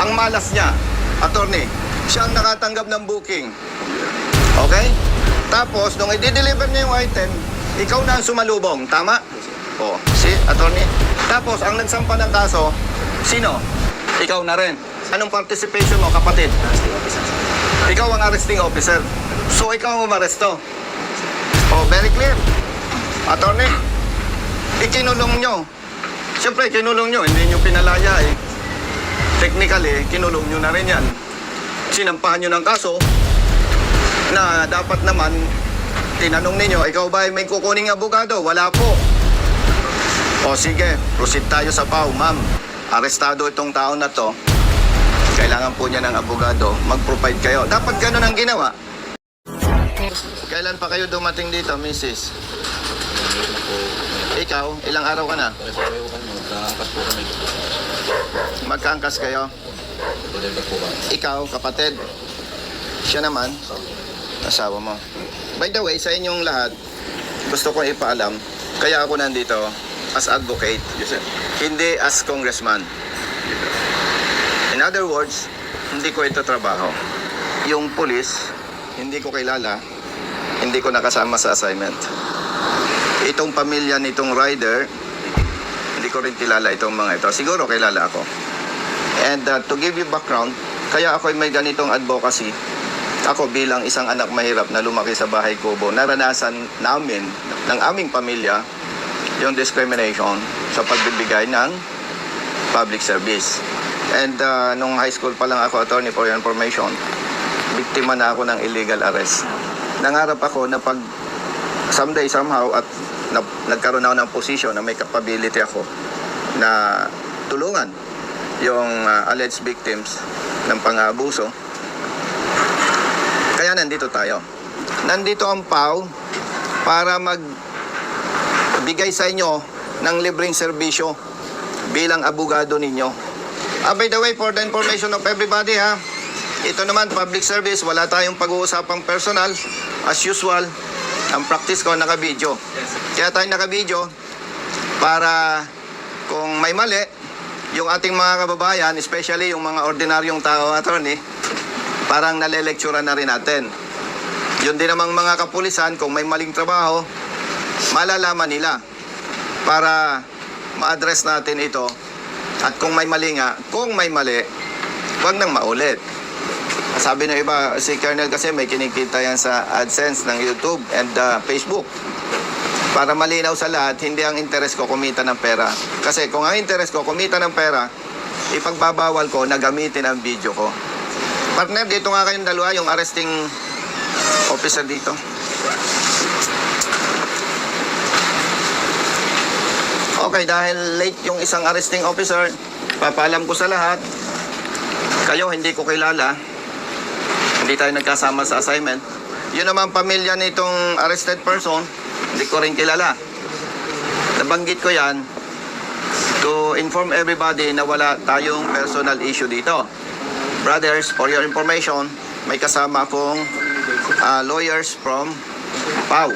Ang malas niya, attorney, siya ang nakatanggap ng booking. Okay? Tapos, nung i-deliver niya yung item, ikaw na ang sumalubong. Tama? O, si attorney. Tapos, ang nagsampa ng kaso, sino? Ikaw na rin. Anong participation mo, kapatid? Ikaw ang arresting officer. So, ikaw ang umaresto. Oh, very clear. Attorney, ikinulong nyo. Siyempre, kinulong nyo. Hindi nyo pinalaya eh. Technically, kinulong nyo na rin yan. Sinampahan nyo ng kaso na dapat naman tinanong ninyo, ikaw ba ay may kukuning abogado? Wala po. O sige, proceed tayo sa PAW, ma'am. Arestado itong tao na to. Kailangan po niya ng abogado. Mag-provide kayo. Dapat ganun ang ginawa. Kailan pa kayo dumating dito, Mrs.? Ikaw, ilang araw ka na? Magkaangkas kayo? Ikaw, kapatid? Siya naman? Asawa mo. By the way, sa inyong lahat, gusto kong ipaalam, kaya ako nandito as advocate, hindi as congressman. In other words, hindi ko ito trabaho. Yung police, hindi ko kilala, hindi ko nakasama sa assignment. Itong pamilya nitong rider, hindi ko rin kilala itong mga ito. Siguro kilala ako. And to give you background, kaya ako may ganitong advocacy. Ako bilang isang anak mahirap na lumaki sa bahay kubo, naranasan namin, ng aming pamilya, yung discrimination sa pagbibigay ng public service. And nung high school pa lang ako, attorney for your information, biktima na ako ng illegal arrest. Nangarap ako na pag someday, somehow, at nagkaroon ako ng position na may capability ako na tulungan yung alleged victims ng pang-aabuso. Kaya nandito tayo. Nandito ang PAW para magbigay sa inyo ng libreng serbisyo bilang abogado ninyo. By the way, for the information of everybody ha, ito naman public service, wala tayong pag-uusapang personal. As usual, ang practice ko naka-video. Kaya tayo naka-video para kung may mali, yung ating mga kababayan, especially yung mga ordinaryong tao, attorney, parang nalelektura na rin natin. Yun din namang mga kapulisan, kung may maling trabaho, malalaman nila para ma-address natin ito. At kung may mali nga, kung may mali, huwag nang maulit. Sabi ng iba, si Colonel kasi may kinikita yan sa AdSense ng YouTube and Facebook. Para malinaw sa lahat, hindi ang interest ko kumita ng pera. Kasi kung ang interest ko kumita ng pera, ipagbabawal ko na gamitin ang video ko. Partner, dito nga kayong dalawa, yung arresting officer dito. Okay, dahil late yung isang arresting officer, papaalam ko sa lahat, kayo hindi ko kilala, hindi tayo nagkasama sa assignment. Yun naman pamilya nitong arrested person, hindi ko rin kilala. Nabanggit ko yan to inform everybody na wala tayong personal issue dito. Brothers, for your information, may kasama akong lawyers from PAW.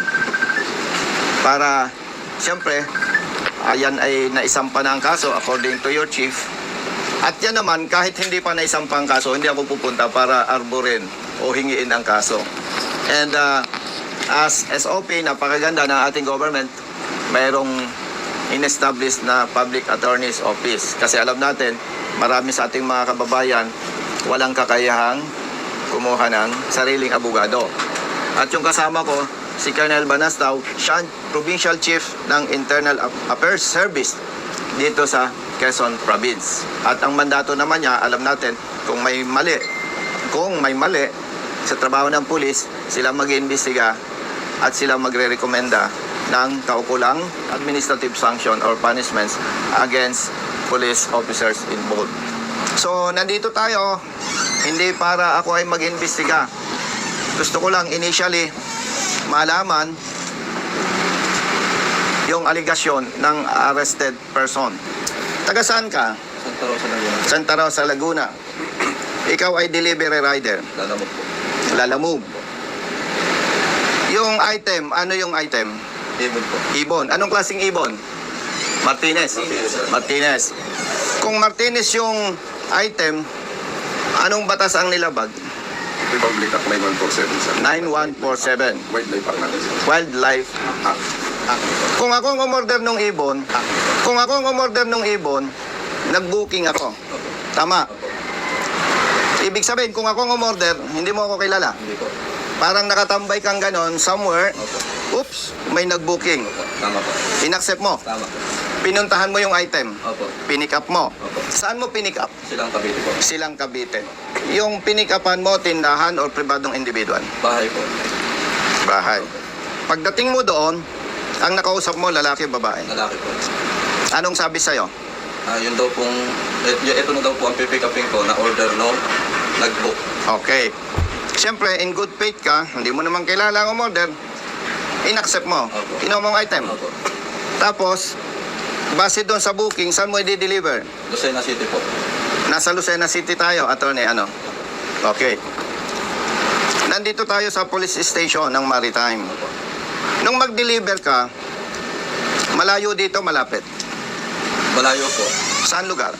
Para, siyempre, ayan ay naisampa na ang kaso according to your chief. At yan naman, kahit hindi pa naisampa ang kaso, hindi ako pupunta para arborin o hingiin ang kaso. And as SOP, napakaganda ng ating government, mayroong in-establish na Public Attorney's Office. Kasi alam natin, marami sa ating mga kababayan, walang kakayahang kumuha ng sariling abogado. At yung kasama ko, si Colonel Banastaw, siya Provincial Chief ng Internal Affairs Service dito sa Quezon Province. At ang mandato naman niya, alam natin, kung may mali sa trabaho ng pulis, sila mag-iimbestiga at sila magre-rekomenda ng kaukulang administrative sanction or punishments against police officers involved. So, nandito tayo, hindi para ako ay mag-imbestiga. Gusto ko lang initially malaman yung aligasyon ng arrested person. Taga saan ka? Santa Rosa, Laguna. Santa Rosa, Laguna. Ikaw ay delivery rider. Lalamog po. Lalamove. Yung item, ano yung item? Ibon po. Ibon. Anong klaseng ibon? Martinez. Martinez. Martinez. Kung Martinez yung item, Anong batas ang nilabag? Republic Act 9147, sir. 9147. Wildlife Act natin, sir. Wildlife. Act. Kung ako ang umorder ng ibon, nag-booking ako. Tama. Ibig sabihin, kung ako ang umorder, hindi mo ako kilala. Hindi po. Parang nakatambay kang ganon somewhere. Opo. Oops, may nag-booking. Opo. Tama po. Inaccept mo. Tama po. Pinuntahan mo yung item. Opo. Pinick up mo. Opo. Saan mo pinick up? Silang Cavite po. Silang Cavite. Yung pinick upan mo, tindahan or pribadong individual? Bahay po. Bahay. Pagdating mo doon, ang nakausap mo, lalaki, babae. Lalaki po. Anong sabi sa'yo? Yun daw pong, ito na daw po ang pipick upin ko na order no, nag-book. Okay. Siyempre, in good faith ka, hindi mo naman kilala ang umorder, in-accept mo. Opo. Kinuha mo ang item. Opo. Tapos, base doon sa booking, saan mo i-deliver? Lucena City po. Nasa Lucena City tayo, attorney, ano? Okay. Nandito tayo sa police station ng Maritime. Opo. Nung mag-deliver ka, malayo dito, malapit. Malayo po. Saan lugar?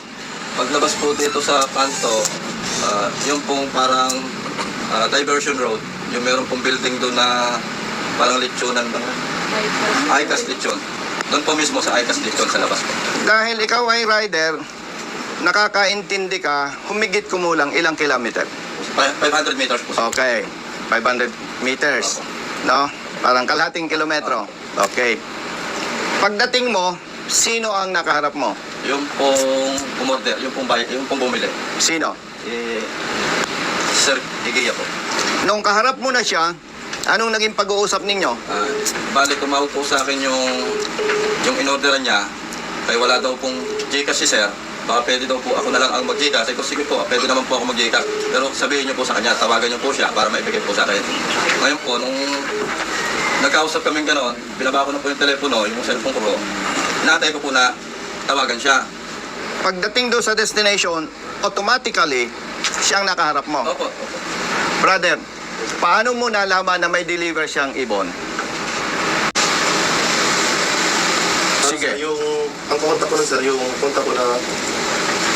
Paglabas po dito sa kanto, yung pong parang diversion road, yung meron pong building doon na parang lechonan ba? ICAS lechon. Doon po mismo sa ICAS lechon sa labas po. Dahil ikaw ay rider, nakakaintindi ka, humigit kumulang ilang kilometer. 500 meters po. Okay, 500 meters. No? Parang kalahating kilometro. Okay. Pagdating mo, sino ang nakaharap mo? Yung pong umorder, yung pong bumili. Sino? Sir Igiya po. Nung kaharap mo na siya, anong naging pag-uusap ninyo? Bali, tumawag po sa akin yung inorderan niya. Kaya wala daw pong Gcash si sir. Baka pwede daw po ako na lang ang mag-Gcash. Sabi ko, sige po, pwede naman po ako mag-Gcash. Pero sabihin niyo po sa kanya, tawagan niyo po siya para maibigay po sa akin. Ngayon po, nung nagkausap kaming gano'n, binaba ko na po yung telepono, yung cellphone ko. Inaantay ko po na tawagan siya. Pagdating doon sa destination, automatically, siyang nakaharap mo. Opo. Brother, paano mo nalaman na may deliver siyang ibon? Sige. Sir, ang kontak ko na sir, yung kontak ko na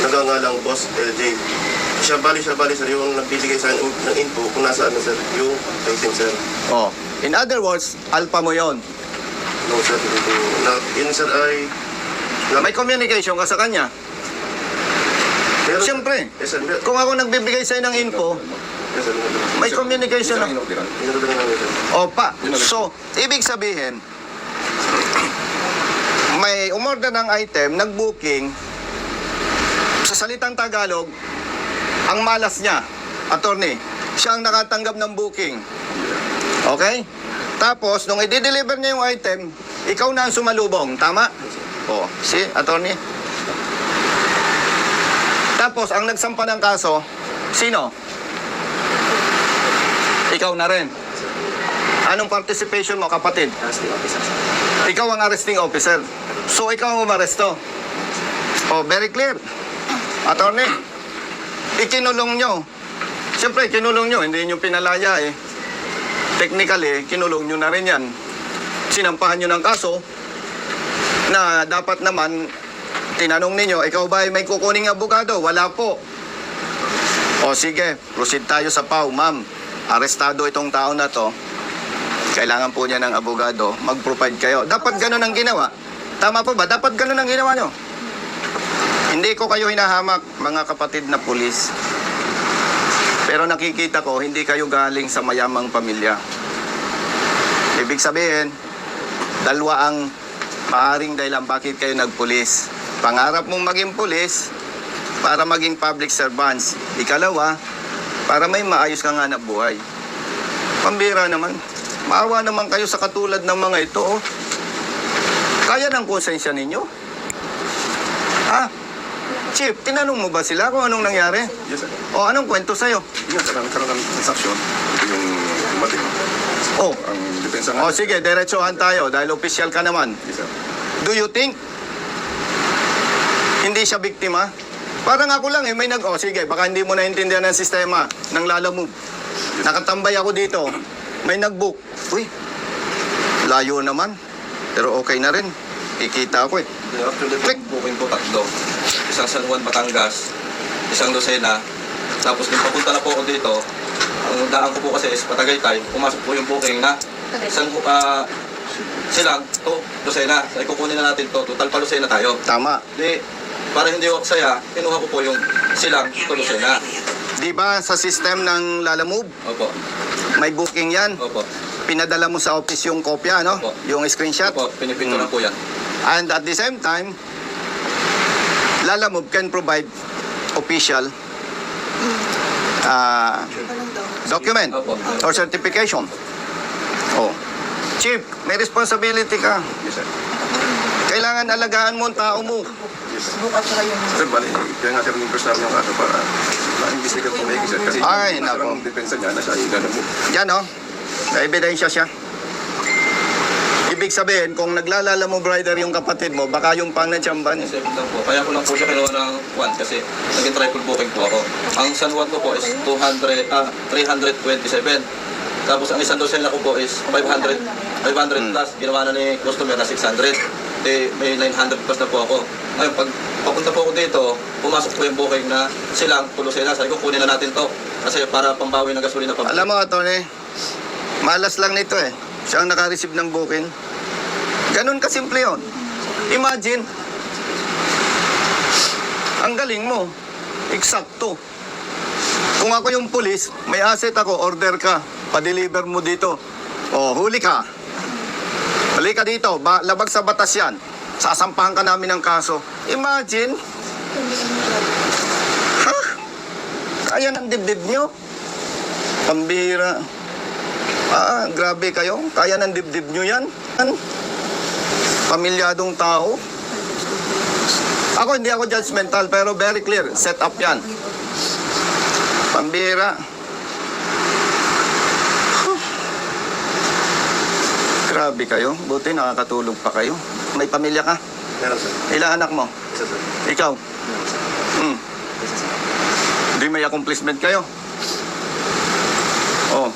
nagangalang Boss LJ. Siya bali sir, yung nagbibigay sa akin ng info kung nasaan na sir, yung item sir. Oh. In other words, alpha mo yon. No sir, yun sir ay... May communication ka sa kanya. Meron, sir. Siyempre, Yes sir, kung ako nagbibigay sa'yo ng info, yes sir. may communication na. inorderan. Inorodan nga namin sir. Opa. So, ibig sabihin, may umorder ng item, nag-booking, sa salitang Tagalog, ang malas niya, attorney, siya ang nakatanggap ng booking. Okay? Tapos, nung i-deliver niya yung item, ikaw na ang sumalubong. Tama? O, si attorney? Tapos, ang nagsampa ng kaso, sino? Ikaw na rin. Anong participation mo, kapatid? Casting officer sir. Ikaw ang arresting officer. So, ikaw ang umaresto. Oh, very clear. Attorney, ikinulong nyo. Siyempre, kinulong nyo. Hindi nyo pinalaya eh. Technically, kinulong nyo na rin yan. Sinampahan nyo ng kaso na dapat naman, tinanong ninyo, ikaw ba ay may kukuning abogado? Wala po. O sige, proceed tayo sa PAW. Ma'am, arestado itong tao na to. Kailangan po niya ng abogado. Mag-provide kayo. Dapat ganun ang ginawa. Tama po ba? Dapat ganun ang ginawa nyo. Hindi ko kayo hinahamak, mga kapatid na pulis. Pero nakikita ko, hindi kayo galing sa mayamang pamilya. Ibig sabihin, dalawa ang maaring dahilan bakit kayo nagpulis. Pangarap mong maging pulis para maging public servants. Ikalawa, para may maayos kang hanap buhay. Pambira naman. Maawa naman kayo sa katulad ng mga ito. Oh. Kaya ng konsensya ninyo? Ha? Chief, tinanong mo ba sila kung anong nangyari? Yes, sir. O anong kwento sa'yo? Yes, sir. Ang karoon ng transaksyon, ito yung dumating. Oh, Ang depensa o sige, diretsohan tayo dahil official ka naman. Yes, sir. Do you think hindi siya biktima? Parang ako lang eh, may sige, baka hindi mo naintindihan ng sistema ng Lalamove. Nakatambay ako dito, may nag-book. Uy, layo naman. Pero okay na rin. Kikita ako eh. Actually, Click. booking po tatlo. Isang San Juan, Batangas, isang Lucena, Tapos nung papunta na po ako dito, ang daan ko po kasi is Patagaytay, pumasok po yung booking na isang silang to Lucena. Sabi kukunin na natin to, total pa Lucena tayo. Tama. Di, para hindi ako saya, kinuha ko po yung silang to Lucena. Di ba sa system ng Lalamove, Opo, may booking yan? opo, Pinadala mo sa office yung kopya, no? Opo. Yung screenshot. opo, pinipinto na po yan. And at the same time, Lalamove can provide official document Opo. or certification. Oh. Chief, may responsibility ka. Yes, sir. Kailangan alagaan mo ang tao mo. Sir, bali, kaya nga sir, request namin yung kaso para ma-investigate po may sir. Kasi Ay, masarang nako. ang depensa niya na siya ay Lalamove. Yan, oh. May ebidensya siya. Ibig sabihin, kung naglalala mo, brother, yung kapatid mo, baka yung pangnatsamban. Kasi lang po, kaya ko lang po siya kinuha ng one kasi naging triple booking po ako. Ang San Juan ko po is 327. Tapos ang isang dosena ko po is 500 plus. Ginawa na ni customer na 600. Eh, may 900 plus na po ako. Ngayon, pag papunta po ako dito, pumasok po yung booking na silang Pulusena. Sabi ko, kunin na natin to. Kasi para pambawi ng gasolina pa. Alam mo, attorney, malas lang nito eh. Siya ang naka-receive ng booking. Ganun kasimple yun. Imagine, ang galing mo, eksakto. Kung ako yung pulis, may asset ako, order ka, pa-deliver mo dito. O, huli ka. Huli ka dito, labag sa batas yan. Sasampahan ka namin ng kaso. Imagine. Ha? Kaya ng dibdib nyo? Pambira. Grabe kayo. Kaya ng dibdib nyo yan? Pamilyadong tao. Ako, hindi ako judgmental, pero very clear. Set up yan. Pambira. Grabe kayo. Buti nakakatulog pa kayo. May pamilya ka? Meron, sir. Ilang anak mo? Isa, sir. Ikaw? Hindi may accomplishment kayo? Oh.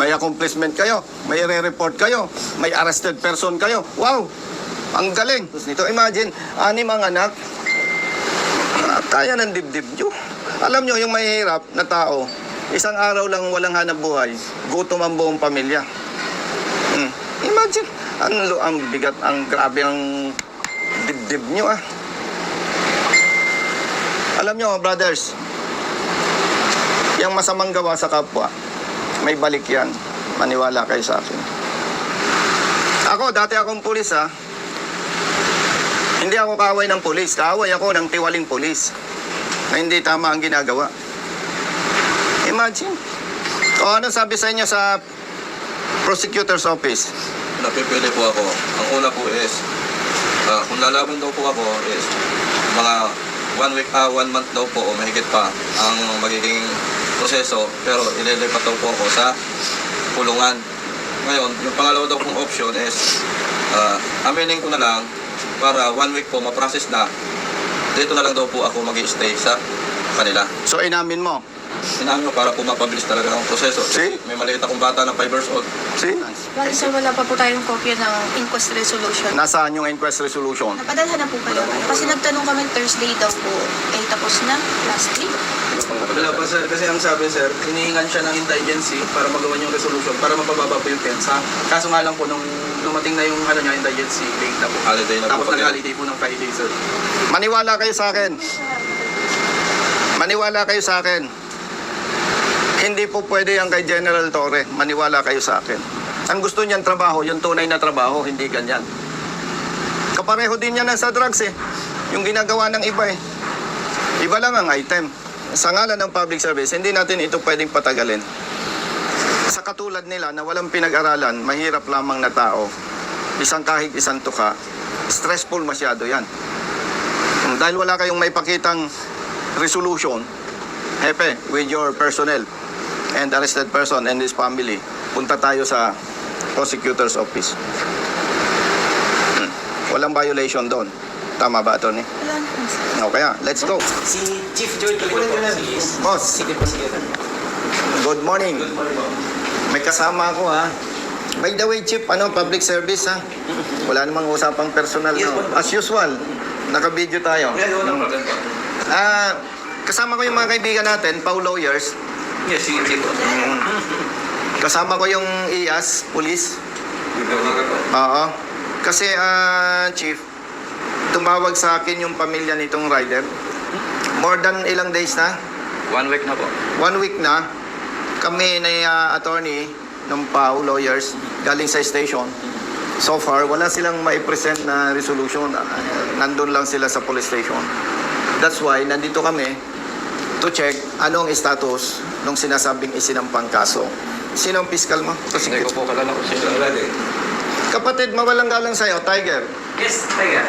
May accomplishment kayo? May re-report kayo? May arrested person kayo? Wow! Ang galing! Tapos nito, imagine, 6 ang anak. Kaya ng dibdib nyo. Alam nyo, yung mahihirap na tao, isang araw lang walang hanap buhay, gutom ang buong pamilya. Imagine, ang bigat, ang grabe ang dibdib nyo ah. Alam nyo, brothers, yung masamang gawa sa kapwa, may balik yan. Maniwala kayo sa akin. Ako, dati akong pulis ha. Hindi ako kaaway ng pulis. Kaaway ako ng tiwaling pulis na hindi tama ang ginagawa. Imagine. O ano sabi sa inyo sa prosecutor's office? Napipili po ako. Ang una po is, kung lalaban daw po ako is, mga 1 month daw po o mahigit pa ang magiging proseso, pero ililipat daw po ako sa kulungan. Ngayon, yung pangalawa daw pong option is, aminin ko na lang para 1 week po ma-process na, dito na lang daw po ako mag-i-stay sa kanila. So inamin mo? Sinabi ko para po mapabilis talaga ang proseso. See? May maliit akong bata na 5 years old. See? Bali sir, wala pa po tayong kopya ng inquest resolution. Nasaan yung inquest resolution? Napadalhan na po kayo. Kasi nagtanong kami Thursday daw po, tapos na last week. Wala pa sir, kasi ang sabi sir, hinihingan siya ng indigency para magawa yung resolution, para mapababa po yung pensa. Kaso nga lang po, nung dumating na yung indigency, late na po. Holiday na po. Tapos nag-holiday po ng Friday sir. Maniwala kayo sa akin. Maniwala kayo sa akin. Hindi po pwede yan kay General Torre. Maniwala kayo sa akin. Ang gusto niyan trabaho, yung tunay na trabaho, hindi ganyan. Kapareho din yan sa drugs eh. Yung ginagawa ng iba eh. Iba lang ang item. Sa ngalan ng public service, hindi natin ito pwedeng patagalin. Sa katulad nila na walang pinag-aralan, mahirap lamang na tao, isang kahig, isang tuka, stressful masyado yan. Dahil wala kayong may pakitang resolution, hepe, with your personnel and arrested person and his family, punta tayo sa prosecutor's office. Walang violation doon. Tama ba, Tony? Wala na po sir. Okay, let's go. Si Chief Joy Calino po. Boss, Sige po, sige. good morning. May kasama ako ha. By the way, Chief, public service ha? Wala namang usapang personal. Yes, No? po. As usual, naka-video tayo. Yeah, no problem po. Kasama ko yung mga kaibigan natin, Pau Lawyers. Yes, sige po. Kasama ko yung IAS, police. Oo. Kasi, Chief, tumawag sa akin yung pamilya nitong rider. More than ilang days na? 1 week na po. 1 week na. Kami na attorney ng Pau Lawyers galing sa station. So far, wala silang mai-present na resolution. Nandun lang sila sa police station. That's why, nandito kami to check anong status nung sinasabing isinampang kaso. Sino ang fiscal mo? Hindi ko po kalala ko sila. Kapatid, mawalang galang sa'yo, Tiger. Yes, Tiger.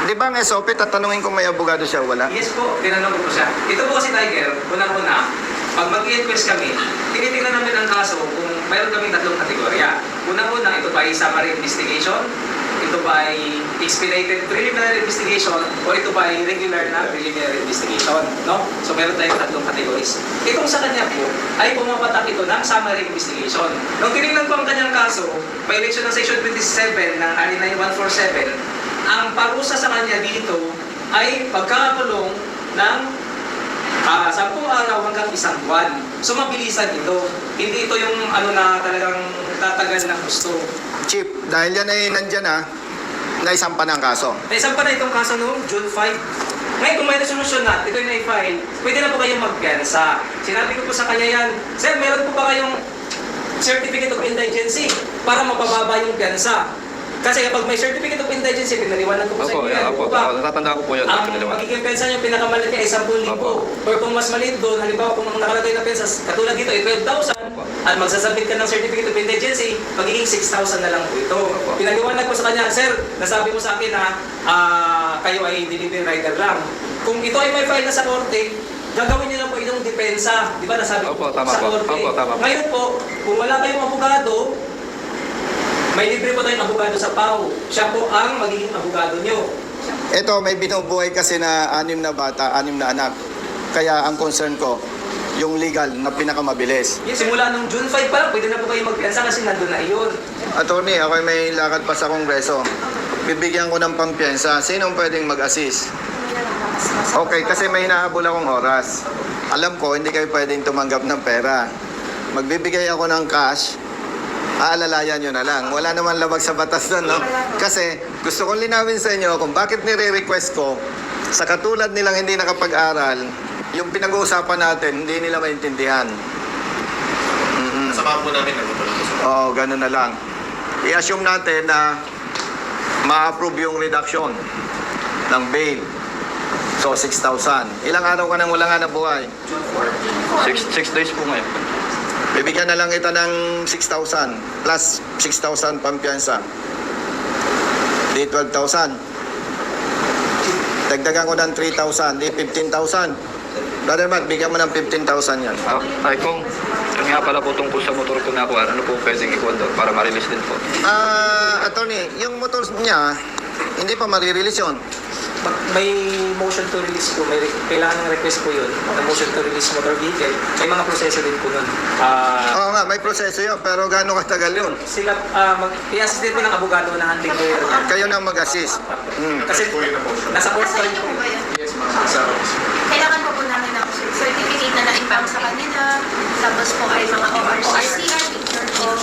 Di ba ang SOP, tatanungin kung may abogado siya, wala? Yes po, tinanong ko po siya. Ito po kasi Tiger, unang-una, pag mag-inquest kami, tinitingnan namin ang kaso kung mayroon kaming 3 kategorya. Unang-una, ito ba ay summary investigation? Ito ba ay expedited preliminary investigation? O ito ba ay regular na preliminary investigation? No? So meron tayong 3 categories. Itong sa kanya po, ay pumapatak ito ng summary investigation. Nung tinignan ko ang kanyang kaso, violation ng section 27 ng RA 9147, ang parusa sa kanya dito ay pagkakakulong ng 10 araw hanggang 1 buwan. So mabilisan ito. Hindi ito yung ano na talagang tatagal na gusto. Chief, dahil yan ay nandyan naisampa ng kaso. Naisampa na itong kaso noong June 5. Ngayon kung may resolusyon na, ito yung na-file, pwede na po kayong magpiyansa. Sinabi ko po sa kanya yan, Sir, meron po ba kayong certificate of indigency para mapababa yung piyansa? Kasi kapag may certificate of indigency, pinaliwanag ko po sa inyo yan. Natatanda ko po yun. Ang magiging pensa niyo pinakamalit niya ay 10,000. Or kung mas maliit doon, halimbawa kung nakalagay na pensa, katulad dito ay 12,000, at magsasubmit ka ng certificate of indigency, magiging 6,000 na lang po ito. Pinaliwanag ko sa kanya, Sir, nasabi mo sa akin na kayo ay delivery rider lang. Kung ito ay may file na sa korte, gagawin niyo na po itong depensa. Di ba nasabi ko sa korte? Ngayon po, kung wala kayong abogado, may libre po tayong abogado sa PAO. Siya po ang magiging abogado nyo. Ito, may binubuhay kasi na 6 na bata, 6 na anak. Kaya ang concern ko, yung legal na pinakamabilis. Simula nung June 5 pa lang, pwede na po kayo magpiansa kasi nandun na iyon. Attorney, ako may lakad pa sa Kongreso. Bibigyan ko ng pampiyansa. Sinong pwedeng mag-assist? Okay, kasi may hinahabol akong oras. Alam ko, hindi kayo pwedeng tumanggap ng pera. Magbibigay ako ng cash, aalalayan nyo na lang. Wala naman labag sa batas doon, no? Kasi gusto kong linawin sa inyo kung bakit nire-request ko sa katulad nilang hindi nakapag-aral, yung pinag-uusapan natin, hindi nila maintindihan. Kasama po namin nagpapala po sa Oo, ganun na lang. I-assume natin na ma-approve yung reduction ng bail. So, 6,000. Ilang araw ka nang wala nga na buhay? 6 days po ngayon. Bibigyan na lang kita ng 6,000 plus 6,000 pampiyansa. Di 12,000. Dagdagan ko ng 3,000. Di 15,000. Brother Matt, bigyan mo ng 15,000 yan. Ay, kung nga pala po tungkol sa motor ko nakuha, ano po pwedeng ikuha doon para ma-release din po? Attorney, yung motor niya, hindi pa marirelease yun. May motion to release po, may kailangan ng request po yun. May motion to release motor vehicle. May mga proseso din po nun. Oo nga, may proseso yun, pero gaano katagal yun? Sila, i-assist din po ng abogado na handling lawyer. Kayo na mag-assist. Kasi nasa court pa rin po. Yes, ma'am. Kailangan po po namin ng certificate na naipang sa kanila. Tapos po ay mga ORCR, picture po.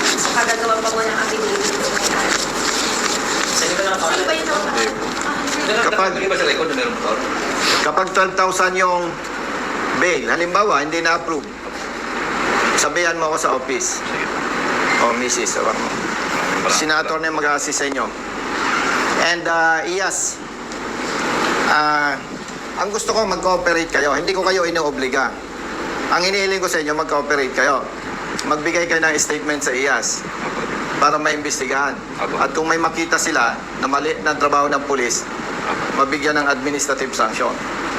So, kagagawa pa po ng affidavit po. Sino ba na Sino ba yun ang Kapag- Hindi ba sa record na meron motor? Kapag 12,000 yung bail, halimbawa, hindi na-approve, sabihan mo ako sa office. Sige. O, misis, tawag mo. Senator na yung mag-assist sa inyo. And, Iyas, ang gusto ko mag-cooperate kayo. Hindi ko kayo inoobliga. Ang inihiling ko sa inyo, mag-cooperate kayo. Magbigay kayo ng statement sa Iyas para maimbestigahan. At kung may makita sila na mali na trabaho ng pulis, mabigyan ng administrative sanction.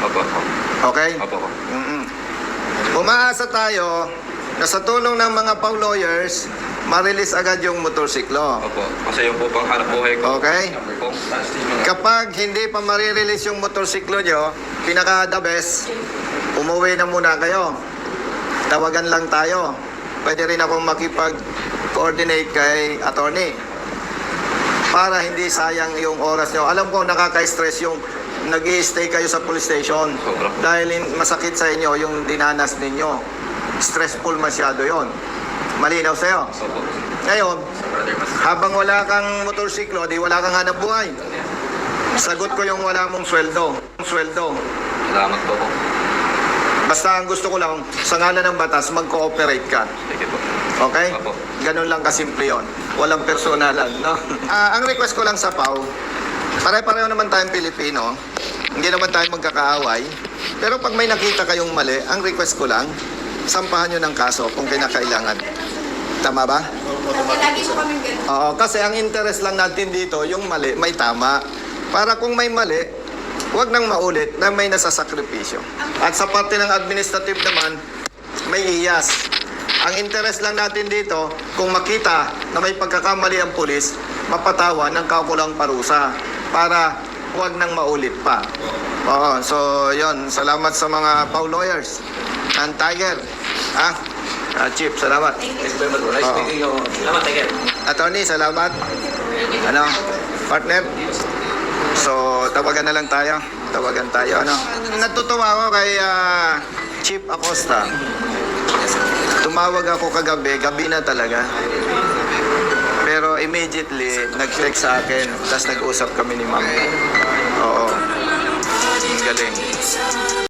Opo. Okay? Opo. Umaasa tayo na sa tulong ng mga Pau Lawyers, ma-release agad yung motorsiklo. Opo. Kasi yung po pang hanap buhay ko. Okay? Po. Kapag hindi pa ma-release yung motorsiklo nyo, pinaka-the best, umuwi na muna kayo. Tawagan lang tayo. Pwede rin akong makipag-coordinate kay attorney para hindi sayang yung oras nyo. Alam ko nakaka-stress yung nag-i-stay kayo sa police station. Sobra. Dahil masakit sa inyo yung dinanas ninyo. Stressful masyado yon. Malinaw sa'yo. So po, Ngayon, brother mas. habang wala kang motorsiklo, di wala kang hanap buhay. Sagot ko yung wala mong sweldo. Salamat po po. Basta ang gusto ko lang, sa ngalan ng batas, mag-cooperate ka. Sige po. Okay? Opo. Ganun lang kasimple yun. Walang personalan, no? Ang request ko lang sa PAW, pare-pareho naman tayong Pilipino. Hindi naman tayo magkakaaway. Pero pag may nakita kayong mali, ang request ko lang, sampahan nyo ng kaso kung kinakailangan. Tama ba? Lagi po kami ganun. Oo, kasi ang interest lang natin dito, yung mali, may tama. Para kung may mali, huwag nang maulit na may nasasakripisyo. At sa parte ng administrative naman, may iyas. Ang interest lang natin dito, kung makita na may pagkakamali ang pulis, mapatawa ng kaukulang parusa para huwag nang maulit pa. Oo, so yon. Salamat sa mga PAW lawyers. And Tiger. Chief, salamat. Thank you very much. Nice Oo. meeting you. Salamat, Tiger. Attorney, salamat. Ano? Partner? So, tawagan na lang tayo. Tawagan tayo, ano? Natutuwa ako kay Chief Acosta. Tumawag ako kagabi, gabi na talaga. Pero immediately, nag-text sa akin, tapos nag-usap kami ni Ma'am. Oo. Galing.